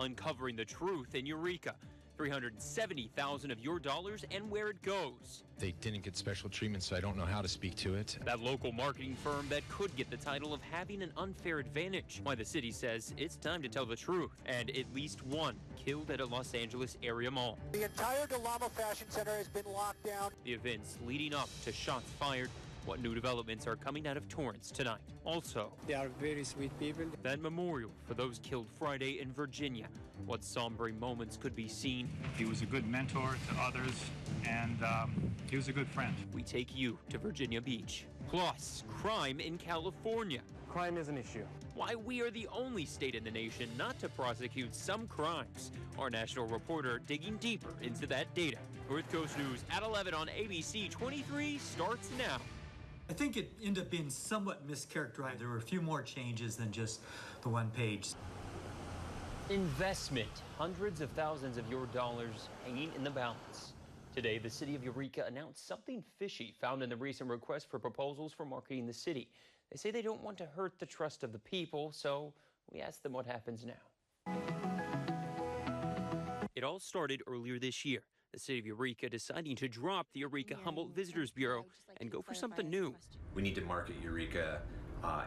uncovering the truth in Eureka. 370,000 of your dollars and where it goes. They didn't get special treatment, so I don't know how to speak to it. That local marketing firm that could get the title of having an unfair advantage. Why the city says it's time to tell the truth. And at least one killed at a Los Angeles area mall. The entire Del Amo Fashion Center has been locked down. The events leading up to shots fired. What new developments are coming out of Torrance tonight? Also, they are very sweet people. That memorial for those killed Friday in Virginia. What somber moments could be seen. He was a good mentor to others, and he was a good friend. We take you to Virginia Beach. Plus, crime in California. Crime is an issue. Why we are the only state in the nation not to prosecute some crimes. Our national reporter digging deeper into that data. North Coast News at 11 on ABC 23 starts now. I think it ended up being somewhat mischaracterized. There were a few more changes than just the one page. Investment. Hundreds of thousands of your dollars hanging in the balance. Today, the city of Eureka announced something fishy found in the recent request for proposals for marketing the city. They say they don't want to hurt the trust of the people, so we asked them what happens now. It all started earlier this year. The city of Eureka deciding to drop the Eureka Humboldt Visitors Bureau and go for something new. We need to market Eureka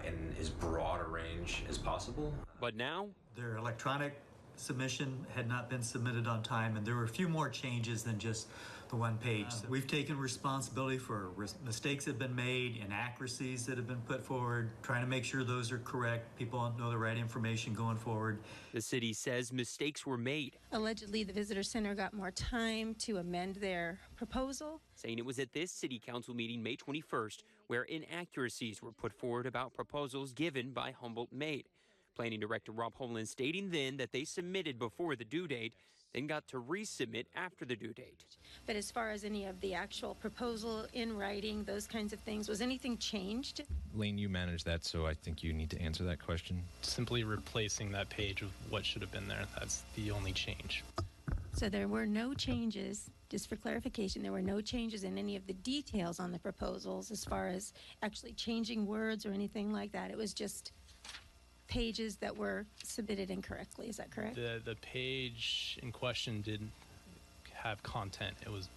in as broad a range as possible. But now, their electronic submission had not been submitted on time, and there were a few more changes than just the one page. We've taken responsibility for mistakes that have been made, inaccuracies that have been put forward, trying to make sure those are correct, people know the right information going forward. The city says mistakes were made. Allegedly, the Visitor Center got more time to amend their proposal. Saying it was at this city council meeting May 21st where inaccuracies were put forward about proposals given by Humboldt Made. Planning Director Rob Homeland stating then that they submitted before the due date, then got to resubmit after the due date. But as far as any of the actual proposal in writing, those kinds of things, was anything changed? Lane, you manage that, so I think you need to answer that question. Simply replacing that page with what should have been there. That's the only change. So there were no changes, just for clarification, there were no changes in any of the details on the proposals as far as actually changing words or anything like that. It was just pages that were submitted incorrectly. Is that correct? The page in question didn't have content. It was,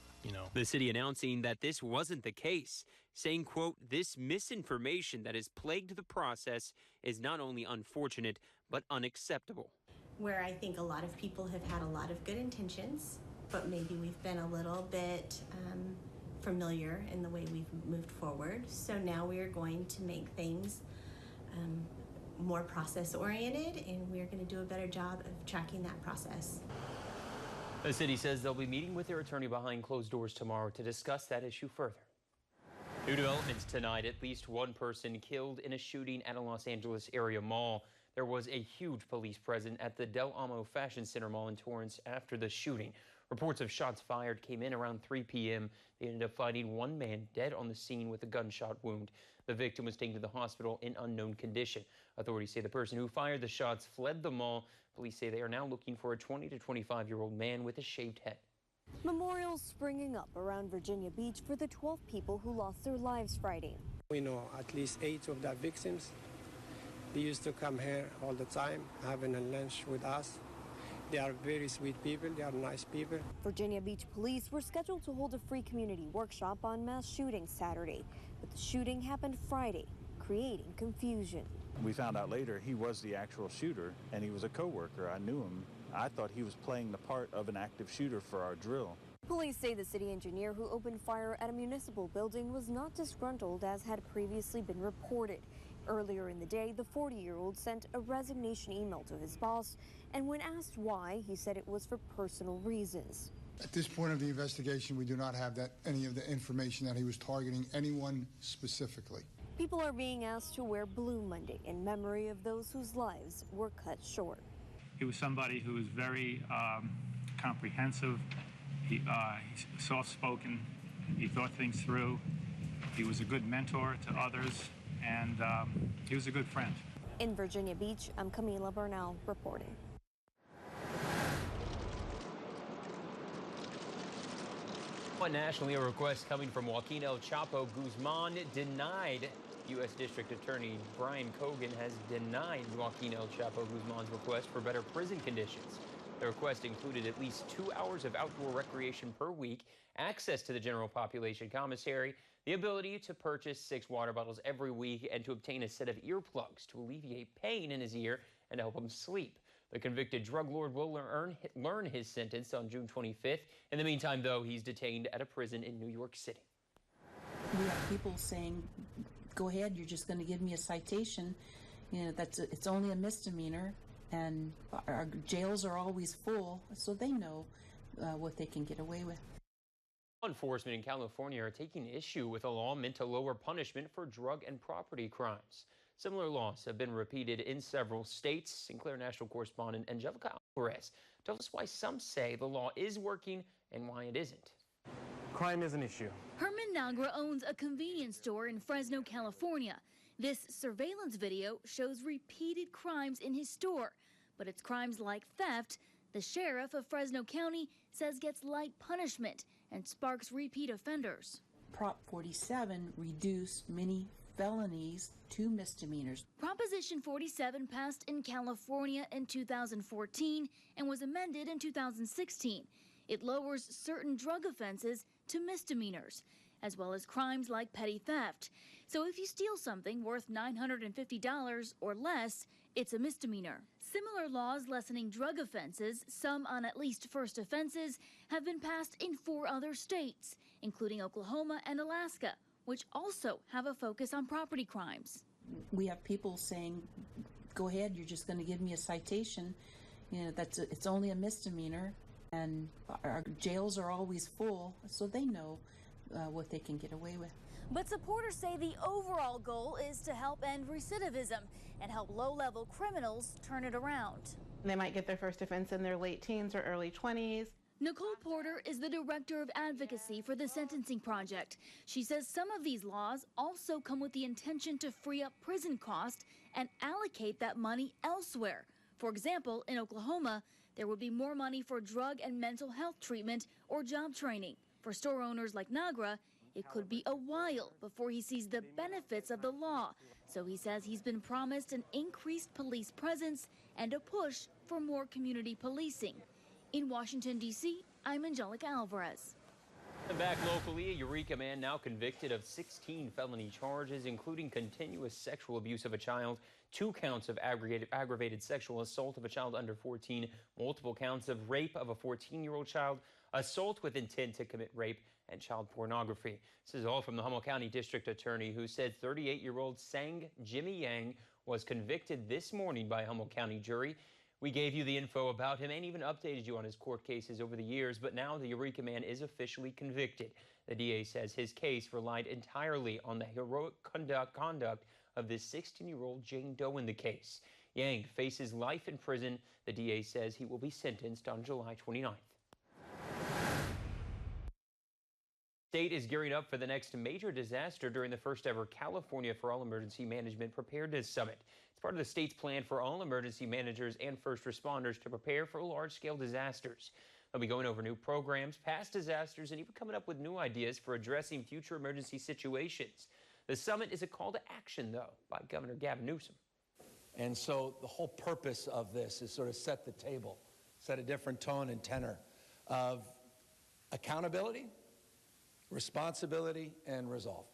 The city announcing that this wasn't the case, saying, quote, this misinformation that has plagued the process is not only unfortunate, but unacceptable. Where I think a lot of people have had a lot of good intentions, but maybe we've been a little bit familiar in the way we've moved forward. So now we are going to make things more process-oriented, and we're going to do a better job of tracking that process. The city says they'll be meeting with their attorney behind closed doors tomorrow to discuss that issue further. New developments tonight. At least one person killed in a shooting at a Los Angeles area mall. There was a huge police presence at the Del Amo Fashion Center Mall in Torrance after the shooting. Reports of shots fired came in around 3 p.m. They ended up finding one man dead on the scene with a gunshot wound. The victim was taken to the hospital in unknown condition. Authorities say the person who fired the shots fled the mall. Police say they are now looking for a 20 to 25-year-old man with a shaved head. Memorials springing up around Virginia Beach for the 12 people who lost their lives Friday. We know at least 8 of the victims. They used to come here all the time, having a lunch with us. They are very sweet people. They are nice people. Virginia Beach police were scheduled to hold a free community workshop on mass shootings Saturday, but the shooting happened Friday, creating confusion. We found out later he was the actual shooter, and he was a co-worker. I knew him. I thought he was playing the part of an active shooter for our drill. Police say the city engineer who opened fire at a municipal building was not disgruntled as had previously been reported. Earlier in the day, the 40-year-old sent a resignation email to his boss, and when asked why, he said it was for personal reasons. At this point of the investigation, we do not have any of the information that he was targeting anyone specifically. People are being asked to wear Blue Monday in memory of those whose lives were cut short. He was somebody who was very comprehensive. He's soft-spoken. He thought things through. He was a good mentor to others, and he was a good friend. In Virginia Beach, I'm Camila Bernal reporting. Nationally, a request coming from Joaquin El Chapo Guzman denied U.S. District Attorney Brian Cogan has denied Joaquin El Chapo Guzman's request for better prison conditions. The request included at least 2 hours of outdoor recreation per week, access to the general population commissary, the ability to purchase 6 water bottles every week, and to obtain a set of earplugs to alleviate pain in his ear and help him sleep. The convicted drug lord will learn his sentence on June 25th. In the meantime, though, he's detained at a prison in New York City. We have people saying, go ahead, you're just going to give me a citation. You know, it's only a misdemeanor, and our jails are always full, so they know what they can get away with. Law enforcement in California are taking issue with a law meant to lower punishment for drug and property crimes. Similar laws have been repeated in several states. Sinclair National correspondent Angelica Alvarez tells us why some say the law is working and why it isn't. Crime is an issue. Herman Nagra owns a convenience store in Fresno, California. This surveillance video shows repeated crimes in his store, but it's crimes like theft the sheriff of Fresno County says gets light punishment and sparks repeat offenders. Prop 47 reduced many felonies to misdemeanors. Proposition 47 passed in California in 2014 and was amended in 2016. It lowers certain drug offenses to misdemeanors, as well as crimes like petty theft. So if you steal something worth $950 or less, it's a misdemeanor. Similar laws lessening drug offenses, some on at least first offenses, have been passed in 4 other states, including Oklahoma and Alaska, which also have a focus on property crimes. We have people saying, go ahead, you're just going to give me a citation. You know, it's only a misdemeanor, and our jails are always full, so they know what they can get away with. But supporters say the overall goal is to help end recidivism and help low-level criminals turn it around. They might get their first offense in their late teens or early 20s. Nicole Porter is the director of advocacy for the Sentencing Project. She says some of these laws also come with the intention to free up prison costs and allocate that money elsewhere. For example, in Oklahoma, there would be more money for drug and mental health treatment or job training. For store owners like Nagra, it could be a while before he sees the benefits of the law. So he says he's been promised an increased police presence and a push for more community policing. In Washington, D.C., I'm Angelica Alvarez. And back locally, a Eureka man now convicted of 16 felony charges, including continuous sexual abuse of a child, 2 counts of aggravated sexual assault of a child under 14, multiple counts of rape of a 14-year-old child, assault with intent to commit rape, and child pornography. This is all from the Humboldt County District Attorney, who said 38-year-old Sang Jimmy Yang was convicted this morning by a Humboldt County jury. We gave you the info about him and even updated you on his court cases over the years, but now the Eureka man is officially convicted. The DA says his case relied entirely on the heroic conduct of this 16-year-old Jane Doe in the case. Yang faces life in prison. The DA says he will be sentenced on July 29th. The state is gearing up for the next major disaster during the first ever California for All Emergency Management Preparedness Summit. It's part of the state's plan for all emergency managers and first responders to prepare for large-scale disasters. They'll be going over new programs, past disasters, and even coming up with new ideas for addressing future emergency situations. The summit is a call to action, though, by Governor Gavin Newsom. And so the whole purpose of this is sort of set the table, set a different tone and tenor of accountability, responsibility, and resolve.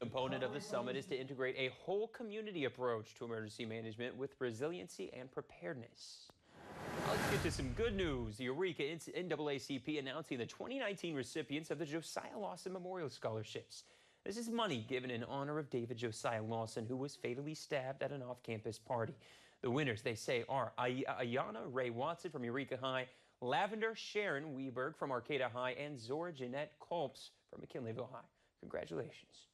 A component of the summit is to integrate a whole community approach to emergency management with resiliency and preparedness. Let's get to some good news. The Eureka NAACP announcing the 2019 recipients of the Josiah Lawson Memorial Scholarships. This is money given in honor of David Josiah Lawson, who was fatally stabbed at an off-campus party. The winners, they say, are Ayana Ray Watson from Eureka High, Lavender Sharon Weberg from Arcata High, and Zora Jeanette Kolps from McKinleyville High. Congratulations.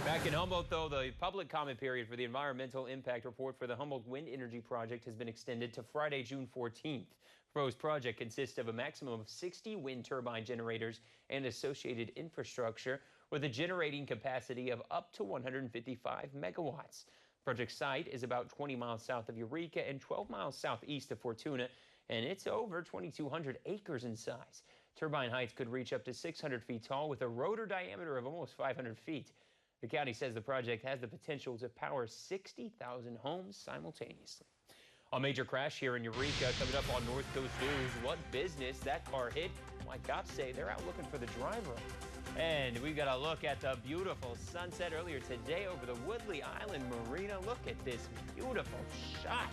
Back in Humboldt, though, the public comment period for the Environmental Impact Report for the Humboldt Wind Energy Project has been extended to Friday, June 14th. The proposed project consists of a maximum of 60 wind turbine generators and associated infrastructure with a generating capacity of up to 155 megawatts. The project site is about 20 miles south of Eureka and 12 miles southeast of Fortuna, and it's over 2,200 acres in size. Turbine heights could reach up to 600 feet tall with a rotor diameter of almost 500 feet. The county says the project has the potential to power 60,000 homes simultaneously. A major crash here in Eureka coming up on North Coast News. What business that car hit? Why cops say they're out looking for the driver. And we've got a look at the beautiful sunset earlier today over the Woodley Island Marina. Look at this beautiful shot.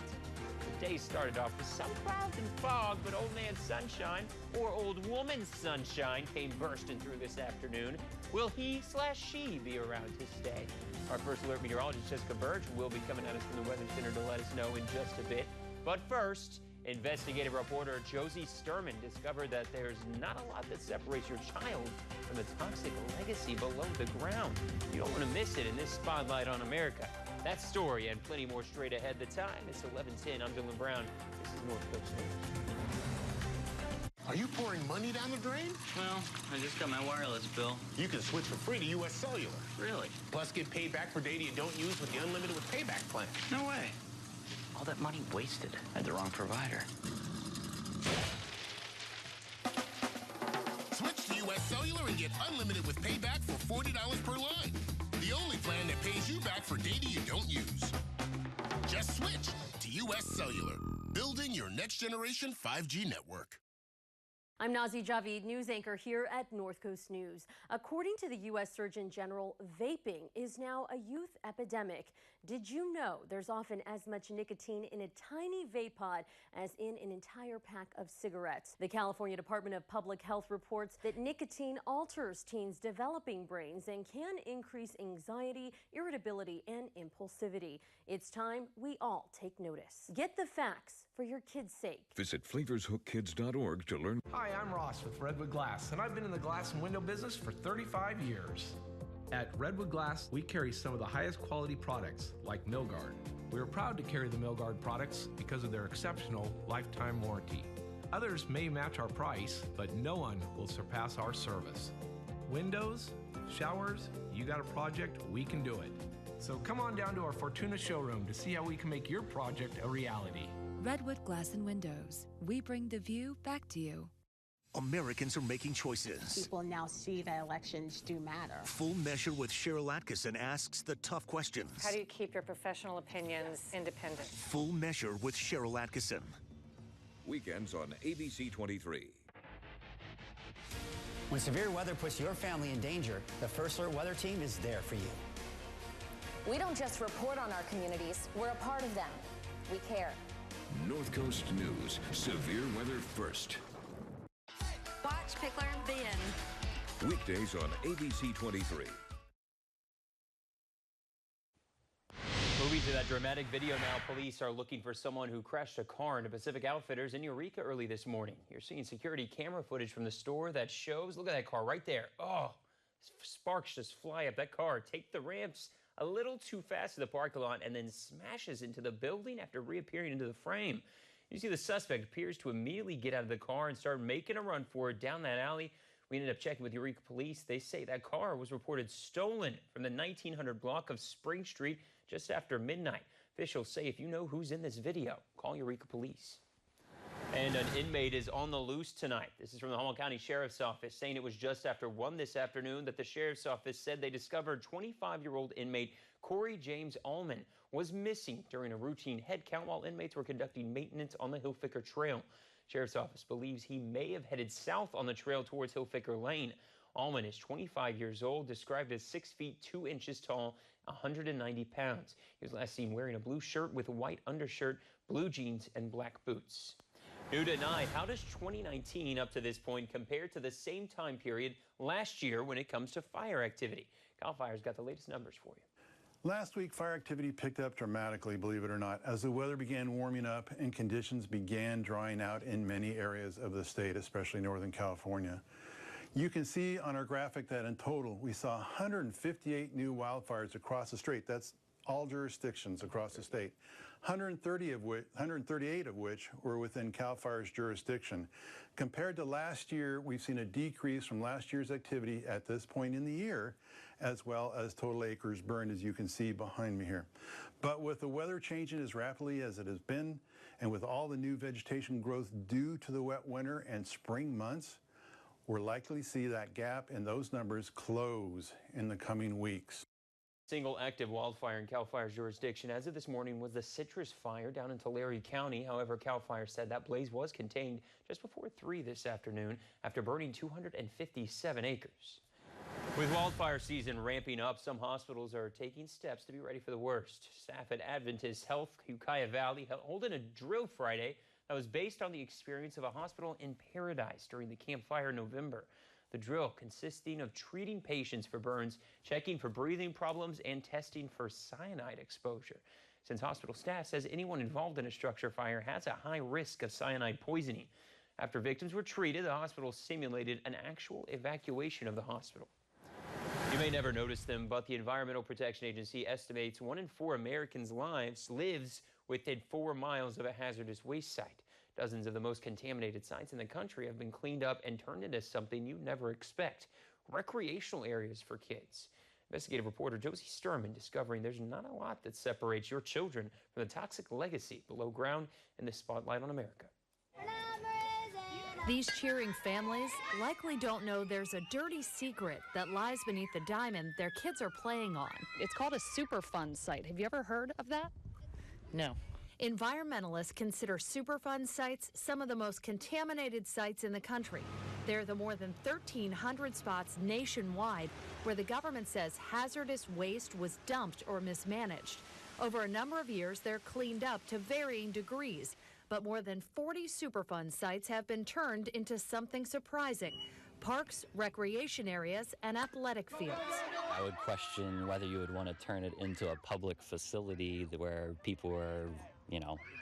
The day started off with some clouds and fog, but old man sunshine, or old woman sunshine, came bursting through this afternoon. Will he/she be around to stay? Our first alert meteorologist, Jessica Birch, will be coming at us from the Weather Center to let us know in just a bit. But first, investigative reporter Josie Sturman discovered that there's not a lot that separates your child from the toxic legacy below the ground. You don't want to miss it in this Spotlight on America. That story and plenty more straight ahead. The time is 11:10. I'm Dylan Brown. This is North Coast News. Are you pouring money down the drain? Well, I just got my wireless bill. You can switch for free to U.S. Cellular. Really? Plus get paid back for data you don't use with the Unlimited with Payback plan. No way. All that money wasted. I had the wrong provider. Switch to U.S. Cellular and get Unlimited with Payback for $40 per line. The only plan that pays you back for data you don't use. Just switch to U.S. Cellular. Building your next generation 5G network. I'm Nazi Javid, news anchor here at North Coast News. According to the U.S. Surgeon General, vaping is now a youth epidemic. Did you know there's often as much nicotine in a tiny vape pod as in an entire pack of cigarettes? The California Department of Public Health reports that nicotine alters teens' developing brains and can increase anxiety, irritability, and impulsivity. It's time we all take notice. Get the facts for your kids' sake. Visit flavorshookkids.org to learn. Hi, I'm Ross with Redwood Glass, and I've been in the glass and window business for 35 years. At Redwood Glass, we carry some of the highest quality products, like Milgard. We are proud to carry the Milgard products because of their exceptional lifetime warranty. Others may match our price, but no one will surpass our service. Windows, showers, you got a project, we can do it. So come on down to our Fortuna showroom to see how we can make your project a reality. Redwood Glass and Windows. We bring the view back to you. Americans are making choices. People now see that elections do matter. Full Measure with Cheryl Atkinson asks the tough questions. How do you keep your professional opinions independent? Full Measure with Cheryl Atkinson. Weekends on ABC 23. When severe weather puts your family in danger, the First Alert Weather Team is there for you. We don't just report on our communities, we're a part of them. We care. North Coast News. Severe weather first. Watch Pickler and Ben. Weekdays on ABC 23. Moving to that dramatic video now, police are looking for someone who crashed a car into Pacific Outfitters in Eureka early this morning. You're seeing security camera footage from the store that shows, look at that car right there. Oh, sparks just fly up that car. Take the ramps a little too fast to the parking lot and then smashes into the building after reappearing into the frame. You see the suspect appears to immediately get out of the car and start making a run for it down that alley. We ended up checking with Eureka Police. They say that car was reported stolen from the 1900 block of Spring Street just after midnight. Officials say if you know who's in this video, call Eureka Police. And an inmate is on the loose tonight. This is from the Humboldt County Sheriff's Office, saying it was just after 1 this afternoon that the Sheriff's Office said they discovered 25-year-old inmate Corey James Allman was missing during a routine head count while inmates were conducting maintenance on the Hillficker Trail. Sheriff's Office believes he may have headed south on the trail towards Hillficker Lane. Allman is 25 years old, described as 6 feet 2 inches tall, 190 pounds. He was last seen wearing a blue shirt with a white undershirt, blue jeans, and black boots. New tonight, how does 2019 up to this point compare to the same time period last year when it comes to fire activity? Cal Fire's got the latest numbers for you. Last week, fire activity picked up dramatically, believe it or not, as the weather began warming up and conditions began drying out in many areas of the state, especially Northern California. You can see on our graphic that in total, we saw 158 new wildfires across the state. That's all jurisdictions across the state. 138 of which were within CAL FIRE's jurisdiction. Compared to last year, we've seen a decrease from last year's activity at this point in the year, as well as total acres burned, as you can see behind me here. But with the weather changing as rapidly as it has been, and with all the new vegetation growth due to the wet winter and spring months, we're likely to see that gap in those numbers close in the coming weeks. Single active wildfire in CAL FIRE's jurisdiction as of this morning was the Citrus Fire down in Tulare County. However, CAL FIRE said that blaze was contained just before 3 this afternoon after burning 257 acres. With wildfire season ramping up, some hospitals are taking steps to be ready for the worst. Staff at Adventist Health Ukiah Valley holding a drill Friday that was based on the experience of a hospital in Paradise during the Camp Fire in November. The drill consisting of treating patients for burns, checking for breathing problems, and testing for cyanide exposure. Since hospital staff says anyone involved in a structure fire has a high risk of cyanide poisoning. After victims were treated, the hospital simulated an actual evacuation of the hospital. You may never notice them, but the Environmental Protection Agency estimates 1 in 4 Americans' lives within 4 miles of a hazardous waste site. Dozens of the most contaminated sites in the country have been cleaned up and turned into something you'd never expect: recreational areas for kids. Investigative reporter Josie Sturman discovering there's not a lot that separates your children from the toxic legacy below ground in the Spotlight on America. These cheering families likely don't know there's a dirty secret that lies beneath the diamond their kids are playing on. It's called a Superfund site. Have you ever heard of that? No. Environmentalists consider Superfund sites some of the most contaminated sites in the country. They're the more than 1,300 spots nationwide where the government says hazardous waste was dumped or mismanaged. Over a number of years, they're cleaned up to varying degrees, but more than 40 Superfund sites have been turned into something surprising: parks, recreation areas, and athletic fields. I would question whether you would want to turn it into a public facility where people are,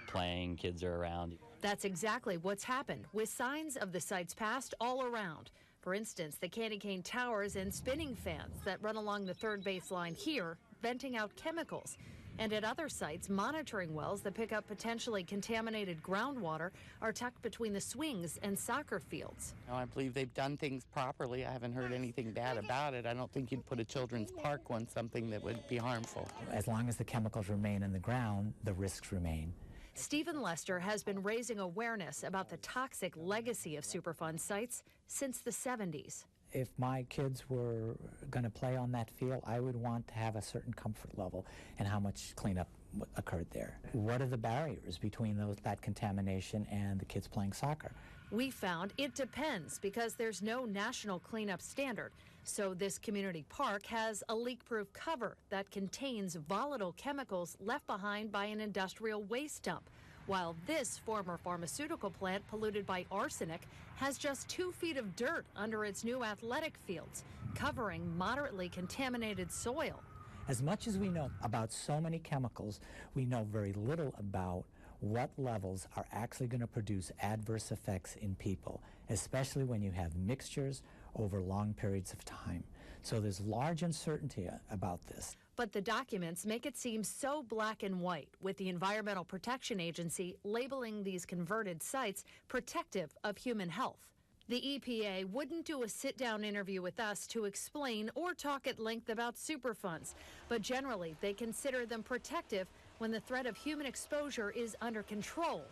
playing, kids are around. That's exactly what's happened, with signs of the site's past all around. For instance, the candy cane towers and spinning fans that run along the third baseline here, venting out chemicals. And at other sites, monitoring wells that pick up potentially contaminated groundwater are tucked between the swings and soccer fields. I believe they've done things properly. I haven't heard anything bad about it. I don't think you'd put a children's park on something that would be harmful. As long as the chemicals remain in the ground, the risks remain. Stephen Lester has been raising awareness about the toxic legacy of Superfund sites since the 70s. If my kids were going to play on that field, I would want to have a certain comfort level and how much cleanup occurred there. What are the barriers between that contamination and the kids playing soccer? We found it depends because there's no national cleanup standard. So this community park has a leak-proof cover that contains volatile chemicals left behind by an industrial waste dump, while this former pharmaceutical plant polluted by arsenic has just 2 feet of dirt under its new athletic fields, covering moderately contaminated soil. As much as we know about so many chemicals, we know very little about what levels are actually going to produce adverse effects in people, especially when you have mixtures over long periods of time. So there's large uncertainty about this. But the documents make it seem so black and white, with the Environmental Protection Agency labeling these converted sites protective of human health. The EPA wouldn't do a sit-down interview with us to explain or talk at length about Superfunds, but generally they consider them protective when the threat of human exposure is under control.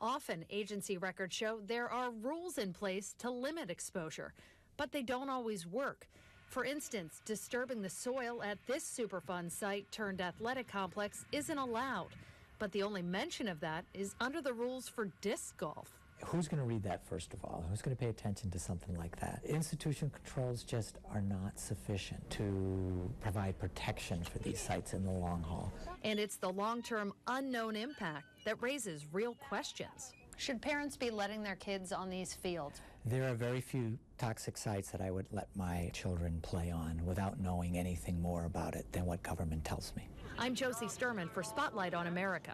Often, agency records show there are rules in place to limit exposure, but they don't always work. For instance, disturbing the soil at this Superfund site turned athletic complex isn't allowed. But the only mention of that is under the rules for disc golf. Who's going to read that, first of all? Who's going to pay attention to something like that? Institutional controls just are not sufficient to provide protection for these sites in the long haul. And it's the long-term unknown impact that raises real questions. Should parents be letting their kids on these fields? There are very few toxic sites that I would let my children play on without knowing anything more about it than what government tells me. I'm Josie Sturman for Spotlight on America.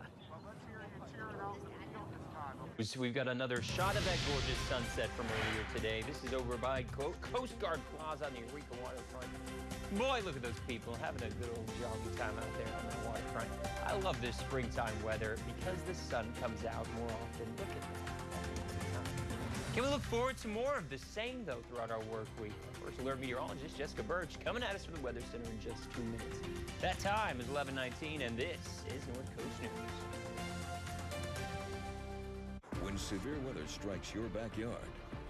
We've got another shot of that gorgeous sunset from earlier today. This is over by Coast Guard Plaza on the Eureka waterfront. Boy, look at those people having a good old jolly time out there on that waterfront. I love this springtime weather because the sun comes out more often. Look at that. Can we look forward to more of the same, though, throughout our work week? Our First Alert meteorologist Jessica Birch coming at us from the Weather Center in just 2 minutes. That time is 11:19, and this is North Coast News. When severe weather strikes your backyard,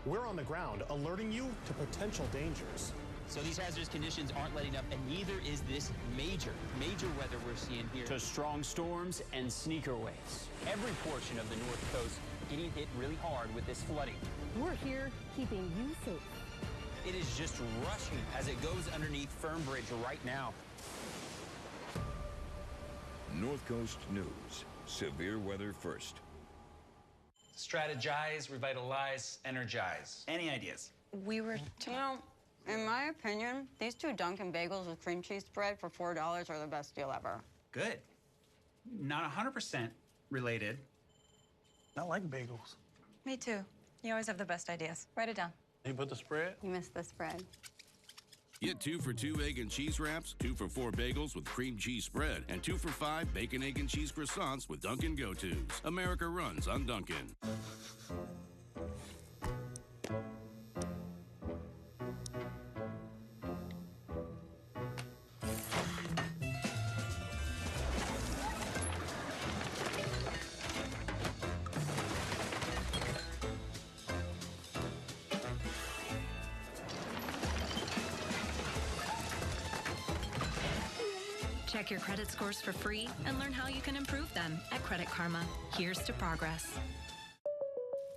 we're on the ground alerting you to potential dangers. So these hazardous conditions aren't letting up, and neither is this major weather we're seeing here. To strong storms and sneaker waves. Every portion of the North Coast getting hit really hard with this flooding. We're here keeping you safe. It is just rushing as it goes underneath Fern Bridge right now. North Coast News. Severe weather first. Strategize, revitalize, energize. Any ideas? You know, in my opinion, these 2 Dunkin' bagels with cream cheese spread for $4 are the best deal ever. Good. Not 100% related. I like bagels. Me too. You always have the best ideas. Write it down. You put the spread? You missed the spread. Get 2 for $2 egg and cheese wraps, 2 for $4 bagels with cream cheese spread, and 2 for $5 bacon, egg, and cheese croissants with Dunkin' Go-Tos. America runs on Dunkin'. Check your credit scores for free and learn how you can improve them at Credit Karma. Here's to progress.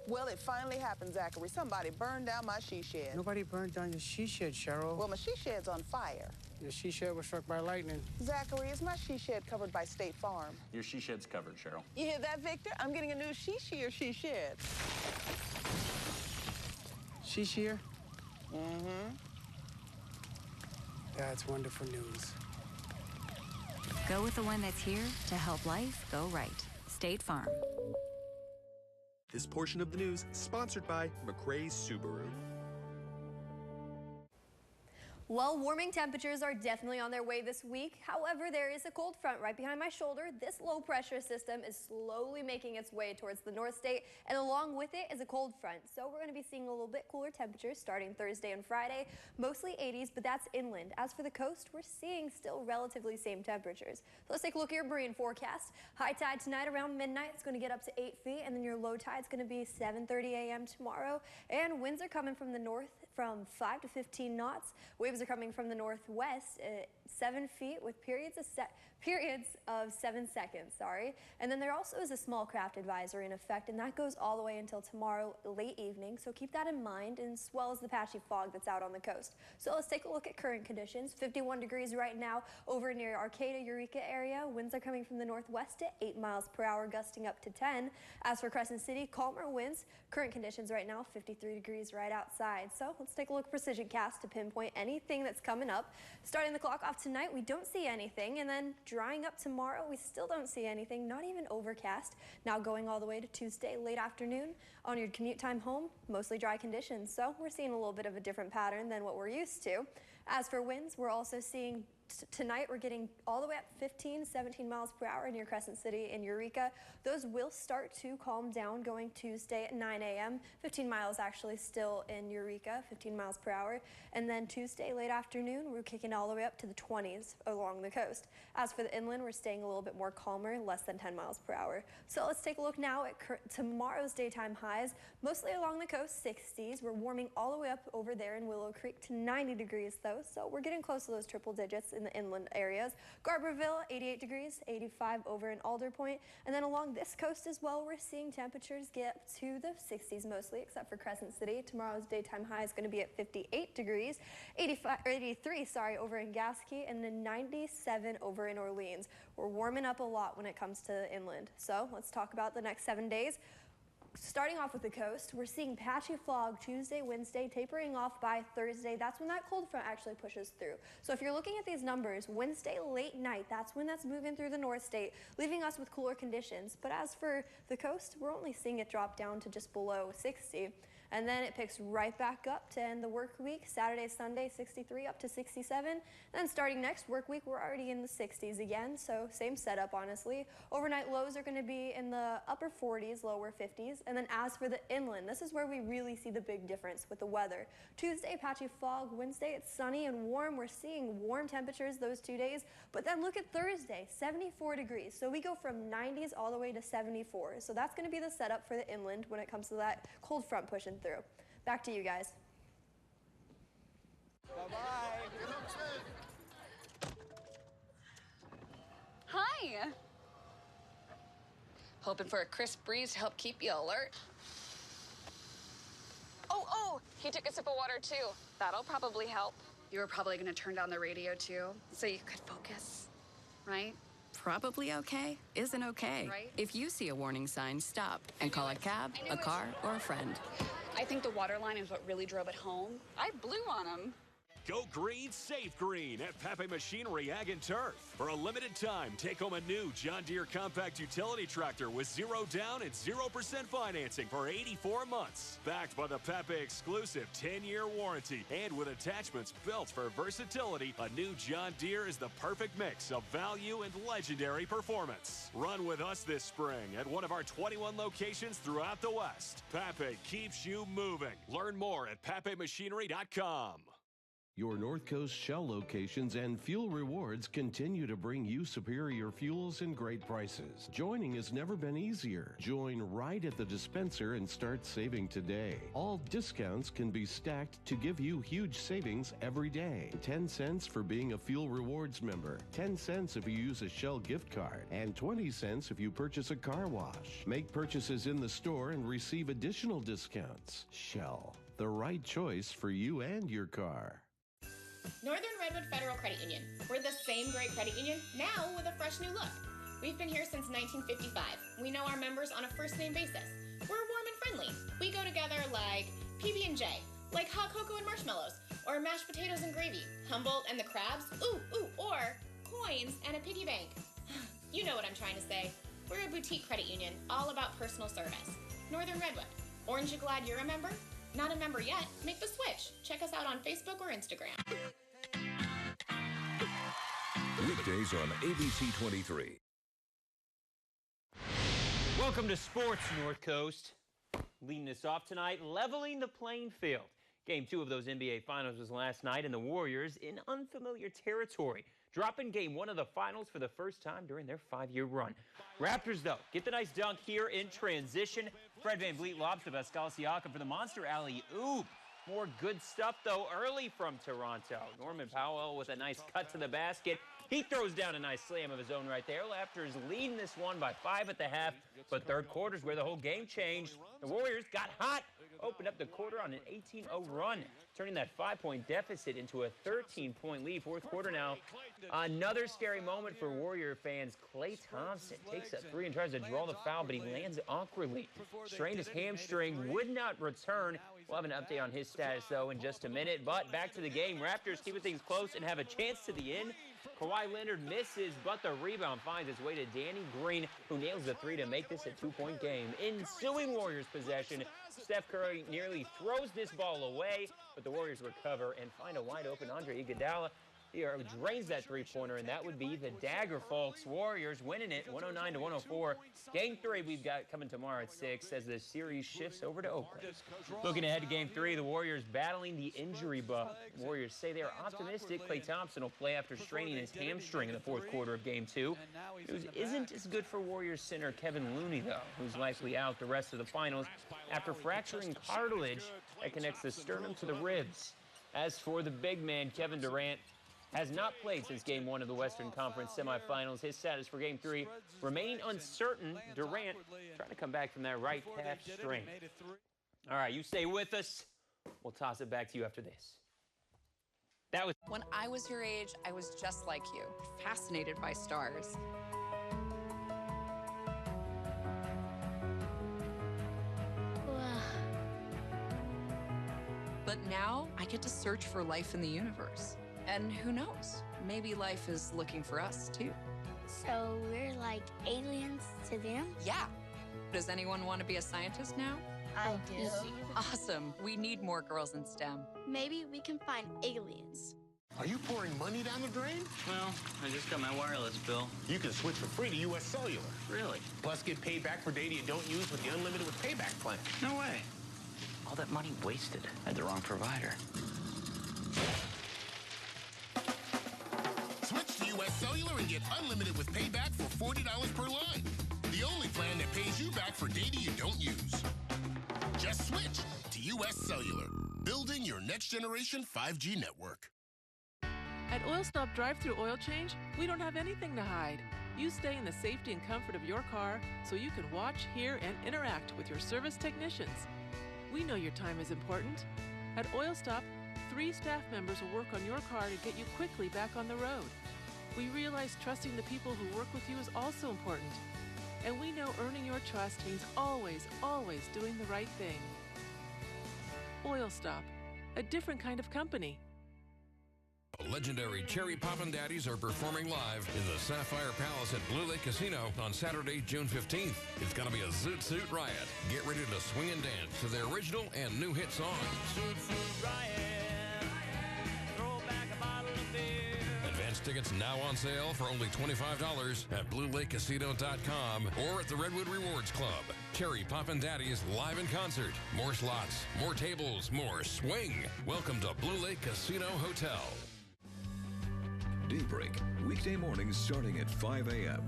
Well, it finally happened, Zachary. Somebody burned down my she shed. Nobody burned down your she shed, Cheryl. Well, my she shed's on fire. Your she shed was struck by lightning. Zachary, is my she shed covered by State Farm? Your she shed's covered, Cheryl. You hear that, Victor? I'm getting a new she shed. She shear? Mm-hmm. That's wonderful news. Go with the one that's here to help life go right. State Farm. This portion of the news sponsored by McRae's Subaru. Well, warming temperatures are definitely on their way this week. However, there is a cold front right behind my shoulder. This low pressure system is slowly making its way towards the North State, and along with it is a cold front. So we're going to be seeing a little bit cooler temperatures starting Thursday and Friday, mostly 80s, but that's inland. As for the coast, we're seeing still relatively same temperatures. So let's take a look at your marine forecast. High tide tonight around midnight. It's going to get up to 8 feet, and then your low tide is going to be 7:30 a.m. tomorrow. And winds are coming from the north from 5 to 15 knots. Waves are coming from the northwest at 7 feet with periods of 7 seconds, And then there also is a small craft advisory in effect, and that goes all the way until tomorrow late evening. So keep that in mind, as well as the patchy fog that's out on the coast. So let's take a look at current conditions. 51 degrees right now over near Arcata, Eureka area. Winds are coming from the northwest at 8 miles per hour, gusting up to 10. As for Crescent City, calmer winds. Current conditions right now, 53 degrees right outside. So let's take a look at Precision Cast to pinpoint anything that's coming up. Starting the clock off tonight, we don't see anything, and then drying up tomorrow, we still don't see anything, not even overcast. Now going all the way to Tuesday, late afternoon, on your commute time home, mostly dry conditions. So we're seeing a little bit of a different pattern than what we're used to. As for winds, we're also seeing tonight we're getting all the way up 15, 17 miles per hour near Crescent City and Eureka. Those will start to calm down going Tuesday at 9 a.m. 15 miles actually still in Eureka, 15 miles per hour. And then Tuesday late afternoon, we're kicking all the way up to the 20s along the coast. As for the inland, we're staying a little bit more calmer, less than 10 miles per hour. So let's take a look now at tomorrow's daytime highs, mostly along the coast, 60s. We're warming all the way up over there in Willow Creek to 90 degrees though. So we're getting close to those triple digits in the inland areas. Garberville, 88 degrees, 85 over in Alder Point. And then along this coast as well, we're seeing temperatures get up to the 60s mostly, except for Crescent City. Tomorrow's daytime high is going to be at 58 degrees, 83 over in Gasquet, and then 97 over in Orleans. We're warming up a lot when it comes to the inland. So let's talk about the next 7 days. Starting off with the coast, we're seeing patchy fog Tuesday, Wednesday, tapering off by Thursday. That's when that cold front actually pushes through. So if you're looking at these numbers, Wednesday late night, that's when that's moving through the North State, leaving us with cooler conditions. But as for the coast, we're only seeing it drop down to just below 60. And then it picks right back up to end the work week. Saturday, Sunday, 63 up to 67. Then starting next work week, we're already in the 60s again. So same setup, honestly. Overnight lows are going to be in the upper 40s, lower 50s. And then as for the inland, this is where we really see the big difference with the weather. Tuesday, patchy fog. Wednesday, it's sunny and warm. We're seeing warm temperatures those 2 days. But then look at Thursday, 74 degrees. So we go from 90s all the way to 74. So that's going to be the setup for the inland when it comes to that cold front pushing through. Back to you guys. Hi. Hoping for a crisp breeze to help keep you alert. Oh, he took a sip of water too. That'll probably help. You were probably gonna turn down the radio too, so you could focus, right? Probably okay isn't okay. Right? If you see a warning sign, stop and call a cab, a car, or a friend. I think the water line is what really drove it home. I blew on him. Go green, save green at Pape Machinery Ag and Turf. For a limited time, take home a new John Deere compact utility tractor with 0 down and 0% financing for 84 months. Backed by the Pape exclusive 10-year warranty and with attachments built for versatility, a new John Deere is the perfect mix of value and legendary performance. Run with us this spring at one of our 21 locations throughout the West. Pape keeps you moving. Learn more at papemachinery.com. Your North Coast Shell locations and fuel rewards continue to bring you superior fuels and great prices. Joining has never been easier. Join right at the dispenser and start saving today. All discounts can be stacked to give you huge savings every day. 10 cents for being a fuel rewards member, 10 cents if you use a Shell gift card, and 20 cents if you purchase a car wash. Make purchases in the store and receive additional discounts. Shell, the right choice for you and your car. Northern Redwood Federal Credit Union. We're the same great credit union, now with a fresh new look. We've been here since 1955. We know our members on a first-name basis. We're warm and friendly. We go together like PB&J, like hot cocoa and marshmallows, or mashed potatoes and gravy, Humboldt and the crabs, or coins and a piggy bank. You know what I'm trying to say. We're a boutique credit union, all about personal service. Northern Redwood. Aren't you glad you're a member? Not a member yet? Make the switch. Check us out on Facebook or Instagram. Weekdays on ABC 23. Welcome to Sports North Coast. Leading us off tonight, leveling the playing field. Game 2 of those NBA Finals was last night, and the Warriors in unfamiliar territory, dropping Game 1 of the Finals for the first time during their 5-year run. Raptors, though, get the nice dunk here in transition. Fred VanVleet lobs to Pascal Siakam for the monster alley-oop. More good stuff, though, early from Toronto. Norman Powell with a nice cut to the basket. He throws down a nice slam of his own right there. Raptors leading this one by 5 at the half, but third quarter's where the whole game changed. The Warriors got hot, opened up the quarter on an 18-0 run, turning that 5-point deficit into a 13-point lead. Fourth quarter now, another scary moment for Warrior fans. Klay Thompson takes a three and tries to draw the foul, but he lands awkwardly. Strained his hamstring, would not return. We'll have an update on his status, though, in just a minute. But back to the game. Raptors keeping things close and have a chance to the end. Kawhi Leonard misses, but the rebound finds its way to Danny Green, who nails the three to make this a 2-point game. Ensuing Warriors possession, Steph Curry nearly throws this ball away, but the Warriors recover and find a wide-open Andre Iguodala. He drains that three-pointer, and that would be the dagger, folks. Warriors winning it 109-104. Game 3 we've got coming tomorrow at 6 as the series shifts over to Oakland. Looking ahead to Game 3, the Warriors battling the injury bug. Warriors say they are optimistic Klay Thompson will play after straining his hamstring in the fourth quarter of Game 2. News isn't as good for Warriors center Kevin Looney, though, who's likely out the rest of the finals after fracturing cartilage that connects the sternum to the ribs. As for the big man, Kevin Durant, has not played since Game 1 of the Western Conference semifinals. His status for Game 3 remaining uncertain. Durant trying to come back from that right calf strain. All right, you stay with us. We'll toss it back to you after this. That was when I was your age, I was just like you, fascinated by stars. But now I get to search for life in the universe. And who knows? Maybe life is looking for us, too. So we're like aliens to them? Yeah. Does anyone want to be a scientist now? I do. Awesome. We need more girls in STEM. Maybe we can find aliens. Are you pouring money down the drain? Well, I just got my wireless bill. You can switch for free to U.S. Cellular. Really? Plus get paid back for data you don't use with the Unlimited with Payback plan. No way. All that money wasted. I had the wrong provider. Switch to U.S. Cellular and get unlimited with payback for $40 per line. The only plan that pays you back for data you don't use. Just switch to U.S. Cellular. building your next generation 5G network. At Oil Stop drive-thru oil change, we don't have anything to hide. You stay in the safety and comfort of your car so you can watch, hear, and interact with your service technicians. We know your time is important. At Oil Stop, 3 staff members will work on your car to get you quickly back on the road. We realize trusting the people who work with you is also important. And we know earning your trust means always, always doing the right thing. Oil Stop, a different kind of company. Legendary Cherry Poppin' Daddies are performing live in the Sapphire Palace at Blue Lake Casino on Saturday, June 15th. It's going to be a Zoot Suit riot. Get ready to swing and dance to their original and new hit songs. Zoot Suit riot, throw back a bottle of beer. Advance tickets now on sale for only $25 at BlueLakeCasino.com or at the Redwood Rewards Club. Cherry Poppin' Daddies live in concert. More slots, more tables, more swing. Welcome to Blue Lake Casino Hotel. Daybreak, weekday mornings starting at 5 a.m.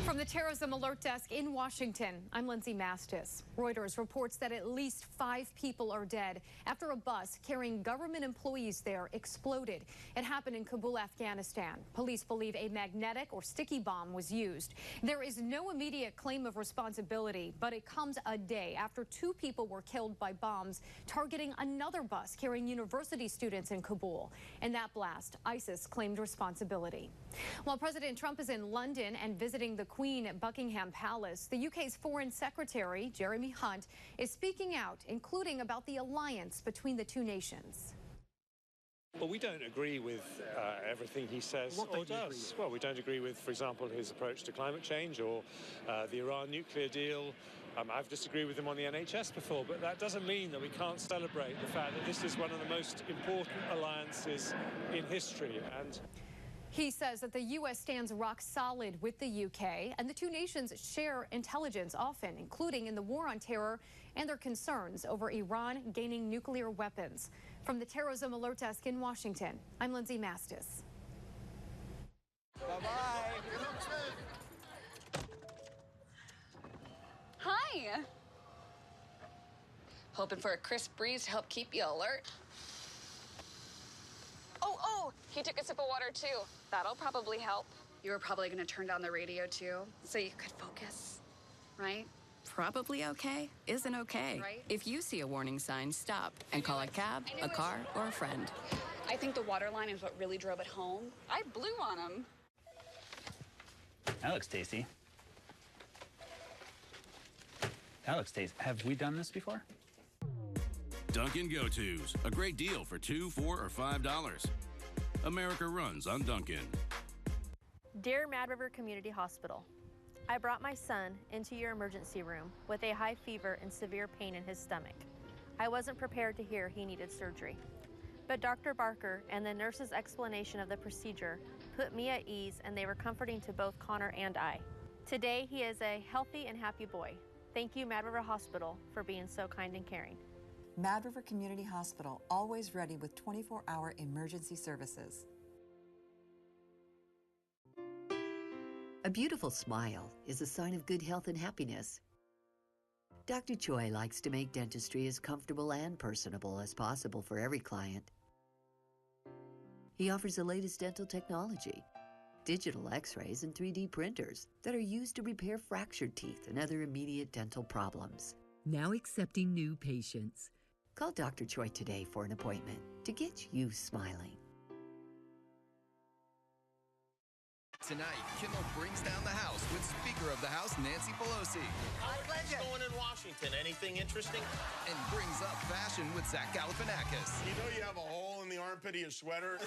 From the Terrorism Alert Desk in Washington, I'm Lindsay Mastis. Reuters reports that at least 5 people are dead after a bus carrying government employees there exploded. It happened in Kabul, Afghanistan. Police believe a magnetic or sticky bomb was used. There is no immediate claim of responsibility, but it comes a day after 2 people were killed by bombs targeting another bus carrying university students in Kabul. In that blast, ISIS claimed responsibility. While President Trump is in London and visiting the Queen at Buckingham Palace, the UK's Foreign Secretary, Jeremy Hunt, is speaking out, including about the alliance between the two nations. Well, we don't agree with everything he says or does. Well, we don't agree with, for example, his approach to climate change or the Iran nuclear deal. I've disagreed with him on the NHS before, but that doesn't mean that we can't celebrate the fact that this is one of the most important alliances in history. And he says that the U.S. stands rock solid with the U.K., and the two nations share intelligence often, including in the war on terror and their concerns over Iran gaining nuclear weapons. From the Terrorism Alert Desk in Washington, I'm Lindsay Mastis. Bye-bye. Hi. Hoping for a crisp breeze to help keep you alert. Oh, he took a sip of water too. That'll probably help. You were probably going to turn down the radio too, so you could focus, right? Probably okay isn't okay. Right? If you see a warning sign, stop and call a cab, a car, or a friend. I think the water line is what really drove it home. I blew on him. That looks tasty. That looks tasty. Have we done this before? Dunkin' Go-Tos, a great deal for $2, $4, or $5. America runs on Dunkin'. Dear Mad River Community Hospital, I brought my son into your emergency room with a high fever and severe pain in his stomach. I wasn't prepared to hear he needed surgery. But Dr. Barker and the nurse's explanation of the procedure put me at ease, and they were comforting to both Connor and I. Today, he is a healthy and happy boy. Thank you, Mad River Hospital, for being so kind and caring. Mad River Community Hospital, always ready with 24-hour emergency services. A beautiful smile is a sign of good health and happiness. Dr. Choi likes to make dentistry as comfortable and personable as possible for every client. He offers the latest dental technology, digital x-rays and 3D printers that are used to repair fractured teeth and other immediate dental problems. Now accepting new patients. Call Dr. Choi today for an appointment to get you smiling. Tonight, Kimmel brings down the House with Speaker of the House Nancy Pelosi. What's going in Washington? Anything interesting? And brings up fashion with Zach Galifianakis. You know you have a hole in the armpit of your sweater?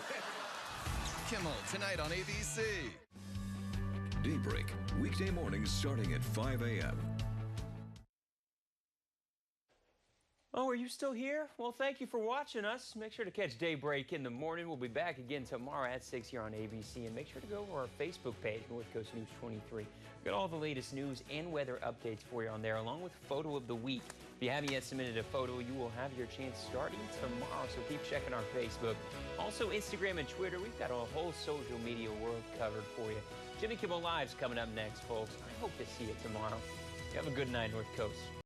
Kimmel, tonight on ABC. Daybreak, weekday mornings starting at 5 a.m. Oh, are you still here? Well, thank you for watching us. Make sure to catch Daybreak in the morning. We'll be back again tomorrow at 6 here on ABC. And make sure to go to our Facebook page, North Coast News 23. We've got all the latest news and weather updates for you on there, along with photo of the week. If you haven't yet submitted a photo, you will have your chance starting tomorrow. So keep checking our Facebook. Also, Instagram and Twitter. We've got a whole social media world covered for you. Jimmy Kimmel Live's coming up next, folks. I hope to see you tomorrow. You have a good night, North Coast.